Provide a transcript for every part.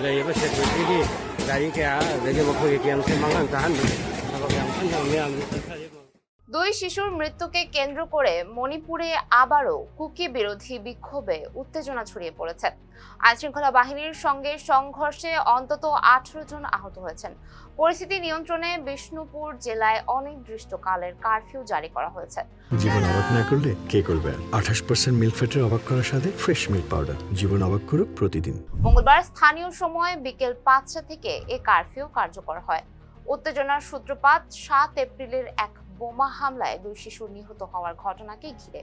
ꯂꯩꯔꯤꯕ ꯁꯦꯀ꯭ꯌꯨꯔꯤꯇꯤꯒꯤ ꯒꯥꯔꯤ ꯀꯌꯥ ꯑꯗꯒꯤ ꯃꯈꯣꯏꯒꯤ ꯀꯦꯝꯁꯦ ꯃꯥꯡꯍꯟ ꯇꯥꯍꯟꯕ ꯊꯕꯛ ꯌꯥꯝ ꯀꯟꯅ ꯃꯌꯥꯝ দুই শিশুর মৃত্যুকে কেন্দ্র করে মণিপুরে আবারও কুকি বিরোধী বিক্ষোভে উত্তেজনা ছড়িয়ে পড়েছে। আইনশৃঙ্খলা বাহিনীর সঙ্গে সংঘর্ষে অন্তত 18 জন আহত হয়েছেন। পরিস্থিতি নিয়ন্ত্রণে বিষ্ণুপুর জেলায় অনির্দিষ্টকালের কারফিউ জারি করা হয়েছে। জীবন অবাক না করলে কে করবে? 28% মিল্ক ফ্যাটের অবাক করার সাথে ফ্রেশ মিল্ক পাউডার। জীবন অবাক করুক প্রতিদিন। মঙ্গলবার স্থানীয় সময় বিকেল 5টা থেকে এ কারফিউ কার্যকর হয়। উত্তেজনার সূত্রপাত 7 এপ্রিলের এক বোমা হামলায় 2 শিশু নিহত হওয়ার ঘটনাকে ঘিরে।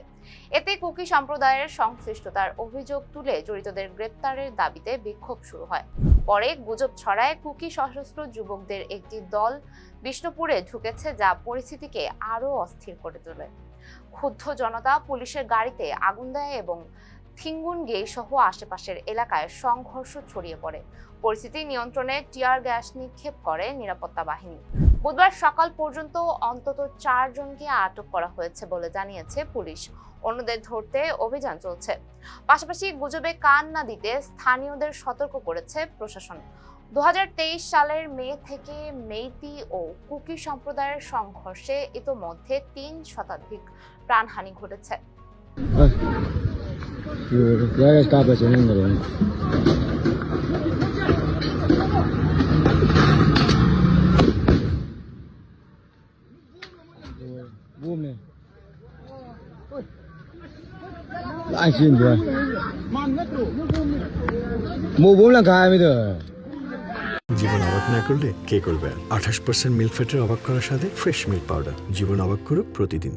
এতে কুকি সম্প্রদায়ের সংশ্লিষ্টতার অভিযোগ তুলে জড়িতদের গ্রেপ্তারের দাবিতে বিক্ষোভ শুরু হয়। পরে গুজব ছড়ায় কুকি সশস্ত্র যুবকদের একটি দল বিষ্ণুপুরে ঢুকেছে, যা পরিস্থিতিকে আরও অস্থির করে তোলে। ক্ষুব্ধ জনতা পুলিশের গাড়িতে আগুন দেয় এবং থিঙ্গুনগেই সহ আশেপাশের এলাকায় সংঘর্ষ ছড়িয়ে পড়ে। পরিস্থিতি নিয়ন্ত্রণে টিয়ার গ্যাস নিক্ষেপ করে নিরাপত্তা বাহিনী। বুধবার সকাল পর্যন্ত অন্তত 4 জনকে আটক করা হয়েছে বলে জানিয়েছে পুলিশ। অন্যদের ধরতে অভিযান চলছে। পাশাপাশি গুজবে কান না দিতে স্থানীয়দের সতর্ক করেছে প্রশাসন। 2023 সালের মে থেকে মেইতি ও কুকি সম্প্রদায়ের সংঘর্ষে ইতোমধ্যে 3 শতাধিক প্রাণহানি ঘটেছে। জীবন অবাক না করলে কে করবে? 28% মিল্ক ফ্যাটের অবাক করার সাথে ফ্রেশ মিল্ক পাউডার। জীবন অবাক করুক প্রতিদিন।